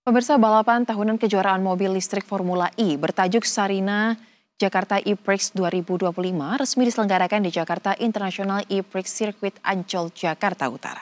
Pemirsa, balapan tahunan kejuaraan mobil listrik Formula E bertajuk Sarina Jakarta E-Prix 2025 resmi diselenggarakan di Jakarta International E-Prix Circuit Ancol, Jakarta Utara.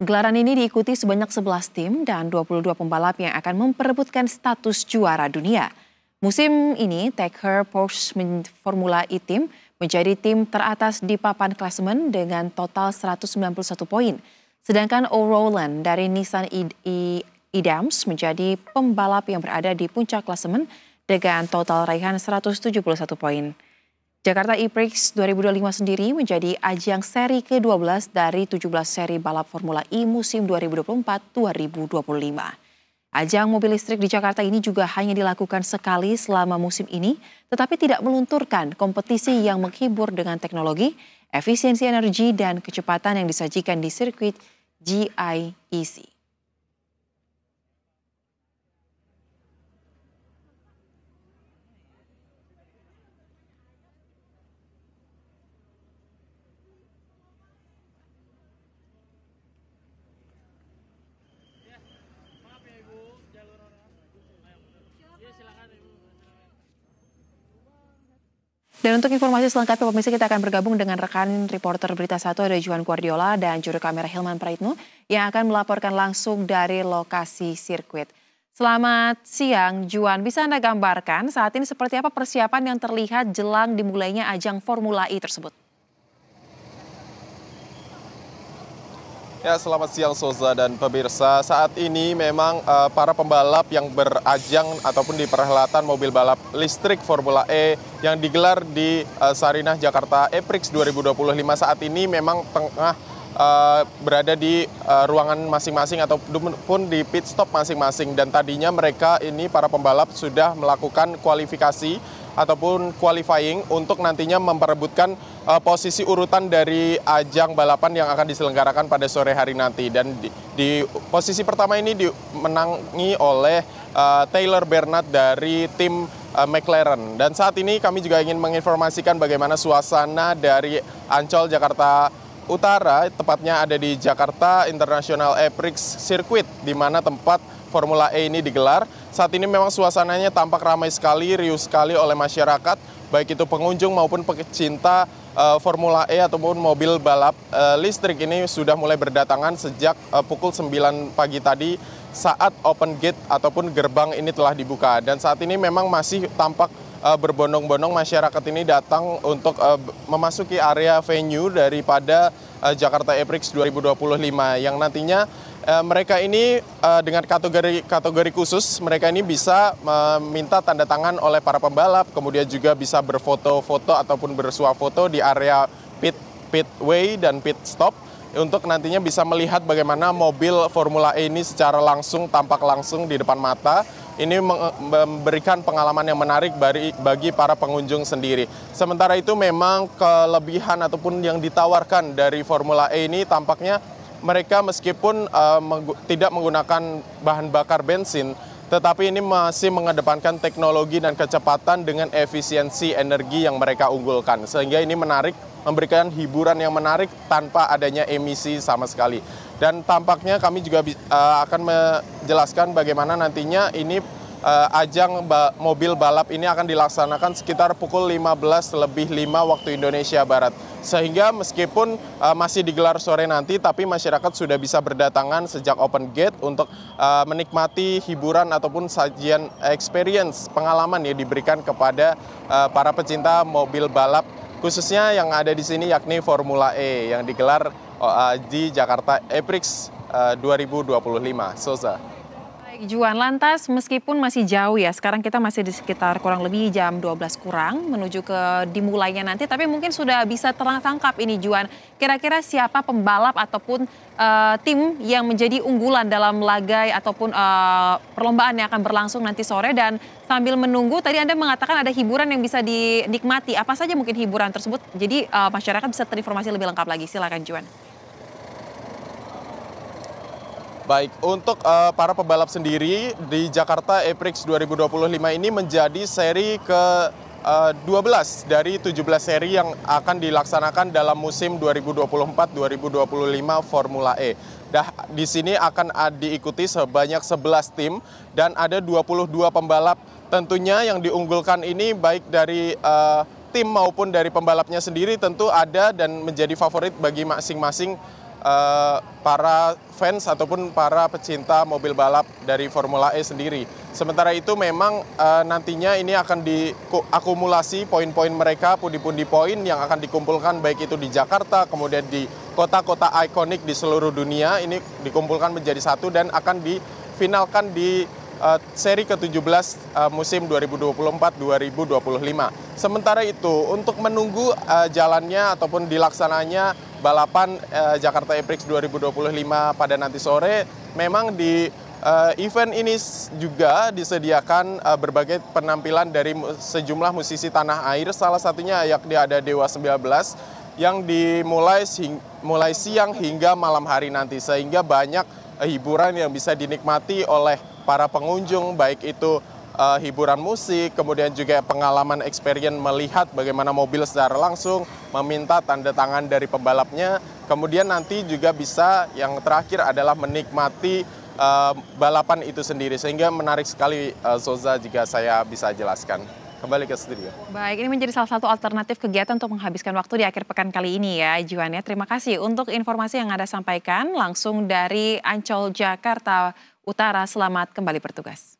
Gelaran ini diikuti sebanyak 11 tim dan 22 pembalap yang akan memperebutkan status juara dunia. Musim ini, Tech Her Porsche Formula E Team menjadi tim teratas di papan klasemen dengan total 191 poin. Sedangkan O'Rowland dari Nissan E-Dams menjadi pembalap yang berada di puncak klasemen dengan total raihan 171 poin. Jakarta E-Prix 2025 sendiri menjadi ajang seri ke-12 dari 17 seri balap Formula E musim 2024-2025. Ajang mobil listrik di Jakarta ini juga hanya dilakukan sekali selama musim ini, tetapi tidak melunturkan kompetisi yang menghibur dengan efisiensi energi, dan kecepatan yang disajikan di sirkuit GIEC. Dan untuk informasi selengkapnya, pemirsa, kita akan bergabung dengan rekan reporter Berita 1 ada Juan Guardiola dan juru kamera Hilman Praitno yang akan melaporkan langsung dari lokasi sirkuit. Selamat siang, Juan. Bisa Anda gambarkan saat ini seperti apa persiapan yang terlihat jelang dimulainya ajang Formula E tersebut? Ya, selamat siang Soza dan pemirsa. Saat ini memang para pembalap yang berajang ataupun di perhelatan mobil balap listrik Formula E yang digelar di Sarinah Jakarta E-Prix 2025 saat ini memang tengah berada di ruangan masing-masing ataupun di pit stop masing-masing. Dan tadinya mereka ini para pembalap sudah melakukan kualifikasi ataupun qualifying untuk nantinya memperebutkan posisi urutan dari ajang balapan yang akan diselenggarakan pada sore hari nanti. Dan di posisi pertama ini dimenangi oleh Taylor Bernard dari tim McLaren. Dan saat ini kami juga ingin menginformasikan bagaimana suasana dari Ancol, Jakarta Utara, tepatnya ada di Jakarta International E-Prix Circuit, di mana tempat Formula E ini digelar. Saat ini memang suasananya tampak ramai sekali, riuh sekali oleh masyarakat, baik itu pengunjung maupun pecinta Formula E ataupun mobil balap listrik ini sudah mulai berdatangan sejak pukul 9 pagi tadi saat open gate ataupun gerbang ini telah dibuka. Dan saat ini memang masih tampak berbondong-bondong masyarakat ini datang untuk memasuki area venue daripada Jakarta E-Prix 2025 yang nantinya mereka ini dengan kategori khusus, mereka ini bisa meminta tanda tangan oleh para pembalap, kemudian juga bisa berfoto-foto ataupun bersuah foto di area pitway dan pit stop untuk nantinya bisa melihat bagaimana mobil Formula E ini secara langsung, tampak langsung di depan mata. Ini memberikan pengalaman yang menarik bagi para pengunjung sendiri. Sementara itu memang kelebihan ataupun yang ditawarkan dari Formula E ini tampaknya mereka meskipun tidak menggunakan bahan bakar bensin, tetapi ini masih mengedepankan teknologi dan kecepatan dengan efisiensi energi yang mereka unggulkan. Sehingga ini menarik, memberikan hiburan yang menarik tanpa adanya emisi sama sekali. Dan tampaknya kami juga akan menjelaskan bagaimana nantinya ini ajang mobil balap ini akan dilaksanakan sekitar pukul 15:05 waktu Indonesia Barat. Sehingga meskipun masih digelar sore nanti, tapi masyarakat sudah bisa berdatangan sejak open gate untuk menikmati hiburan ataupun sajian experience, pengalaman yang diberikan kepada para pecinta mobil balap, khususnya yang ada di sini yakni Formula E yang digelar di Jakarta E-Prix 2025. Soza. Baik, Juan, lantas meskipun masih jauh ya, sekarang kita masih di sekitar kurang lebih jam 12 kurang menuju ke dimulainya nanti, tapi mungkin sudah bisa tertangkap ini, Juan. Kira-kira siapa pembalap ataupun tim yang menjadi unggulan dalam laga ataupun perlombaan yang akan berlangsung nanti sore, dan sambil menunggu tadi Anda mengatakan ada hiburan yang bisa dinikmati. Apa saja mungkin hiburan tersebut? Jadi masyarakat bisa terinformasi lebih lengkap lagi. Silakan, Juan. Baik, untuk para pebalap sendiri di Jakarta E-Prix 2025 ini menjadi seri ke-12 dari 17 seri yang akan dilaksanakan dalam musim 2024-2025 Formula E. Di sini akan diikuti sebanyak 11 tim dan ada 22 pembalap. Tentunya yang diunggulkan ini baik dari tim maupun dari pembalapnya sendiri tentu ada dan menjadi favorit bagi masing-masing para fans ataupun para pecinta mobil balap dari Formula E sendiri. Sementara itu memang nantinya ini akan diakumulasi poin-poin mereka, pundi-pundi poin yang akan dikumpulkan baik itu di Jakarta, kemudian di kota-kota ikonik di seluruh dunia, ini dikumpulkan menjadi satu dan akan difinalkan di seri ke-17 musim 2024-2025. Sementara itu, untuk menunggu jalannya ataupun dilaksananya balapan Jakarta E-Prix 2025 pada nanti sore, memang di event ini juga disediakan berbagai penampilan dari sejumlah musisi tanah air, salah satunya yakni ada Dewa 19 yang dimulai mulai siang hingga malam hari nanti, sehingga banyak hiburan yang bisa dinikmati oleh para pengunjung, baik itu hiburan musik, kemudian juga pengalaman experience melihat bagaimana mobil secara langsung, meminta tanda tangan dari pembalapnya, kemudian nanti juga bisa yang terakhir adalah menikmati balapan itu sendiri, sehingga menarik sekali Zoza jika saya bisa jelaskan. Kembali ke studio. Baik, ini menjadi salah satu alternatif kegiatan untuk menghabiskan waktu di akhir pekan kali ini ya, Juan ya. Terima kasih untuk informasi yang Anda sampaikan langsung dari Ancol, Jakarta Utara. Selamat kembali bertugas.